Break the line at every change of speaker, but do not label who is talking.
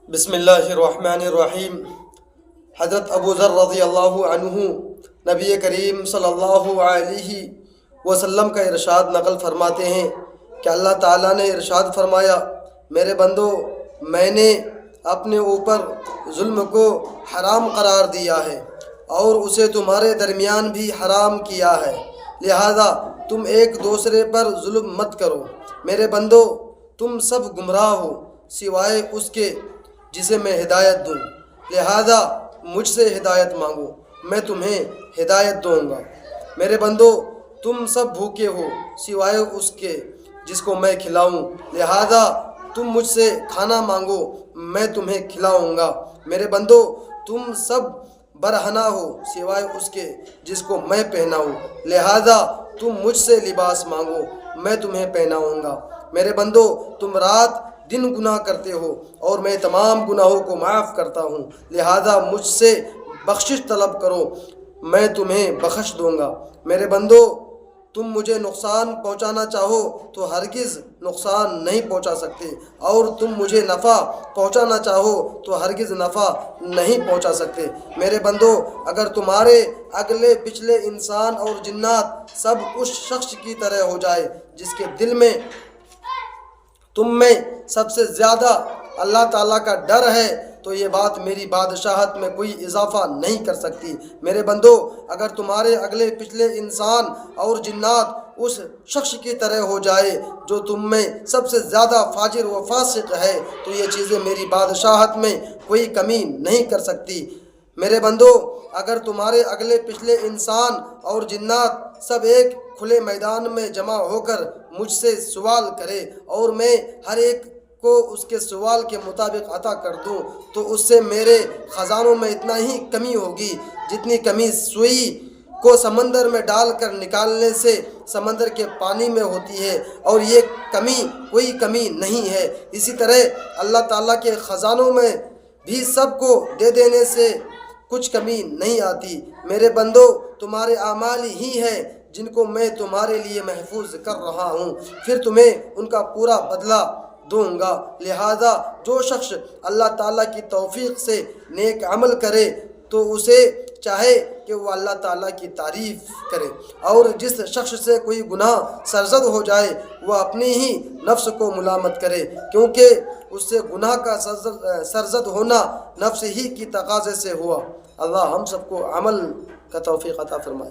بسم اللہ الرحمن الرحیم۔ حضرت ابو ذر رضی اللہ عنہ نبی کریم صلی اللہ علیہ وسلم کا ارشاد نقل فرماتے ہیں کہ اللہ تعالیٰ نے ارشاد فرمایا، میرے بندو، میں نے اپنے اوپر ظلم کو حرام قرار دیا ہے اور اسے تمہارے درمیان بھی حرام کیا ہے، لہذا تم ایک دوسرے پر ظلم مت کرو۔ میرے بندو، تم سب گمراہ ہو سوائے اس کے جسے میں ہدایت دوں، لہذا مجھ سے ہدایت مانگو، میں تمہیں ہدایت دوں گا۔ میرے بندو، تم سب بھوکے ہو سوائے اس کے جس کو میں کھلاؤں، لہذا تم مجھ سے کھانا مانگو، میں تمہیں کھلاؤں گا۔ میرے بندو، تم سب برہنہ ہو سوائے اس کے جس کو میں پہناؤں، لہذا تم مجھ سے لباس مانگو، میں تمہیں پہناؤں گا۔ میرے بندو، تم رات دن گناہ کرتے ہو اور میں تمام گناہوں کو معاف کرتا ہوں، لہذا مجھ سے بخشش طلب کرو، میں تمہیں بخش دوں گا۔ میرے بندو، تم مجھے نقصان پہنچانا چاہو تو ہرگز نقصان نہیں پہنچا سکتے، اور تم مجھے نفع پہنچانا چاہو تو ہرگز نفع نہیں پہنچا سکتے۔ میرے بندو، اگر تمہارے اگلے پچھلے انسان اور جنات سب اس شخص کی طرح ہو جائے جس کے دل میں تم میں سب سے زیادہ اللہ تعالیٰ کا ڈر ہے، تو یہ بات میری بادشاہت میں کوئی اضافہ نہیں کر سکتی۔ میرے بندو، اگر تمہارے اگلے پچھلے انسان اور جنات اس شخص کی طرح ہو جائے جو تم میں سب سے زیادہ فاجر و فاسق ہے، تو یہ چیزیں میری بادشاہت میں کوئی کمی نہیں کر سکتی۔ میرے بندو، اگر تمہارے اگلے پچھلے انسان اور جنات سب ایک کھلے میدان میں جمع ہو کر مجھ سے سوال کرے اور میں ہر ایک کو اس کے سوال کے مطابق عطا کر دوں، تو اس سے میرے خزانوں میں اتنا ہی کمی ہوگی جتنی کمی سوئی کو سمندر میں ڈال کر نکالنے سے سمندر کے پانی میں ہوتی ہے، اور یہ کمی کوئی کمی نہیں ہے۔ اسی طرح اللہ تعالیٰ کے خزانوں میں بھی سب کو دے دینے سے کچھ کمی نہیں آتی۔ میرے بندو، تمہارے اعمال ہی ہیں جن کو میں تمہارے لیے محفوظ کر رہا ہوں، پھر تمہیں ان کا پورا بدلہ دوں گا۔ لہذا جو شخص اللہ تعالیٰ کی توفیق سے نیک عمل کرے تو اسے چاہے کہ وہ اللہ تعالیٰ کی تعریف کرے، اور جس شخص سے کوئی گناہ سرزد ہو جائے وہ اپنی ہی نفس کو ملامت کرے، کیونکہ اس سے گناہ کا سرزد ہونا نفس ہی کی تقاضے سے ہوا۔ اللہ ہم سب کو عمل کا توفیق عطا فرمائے۔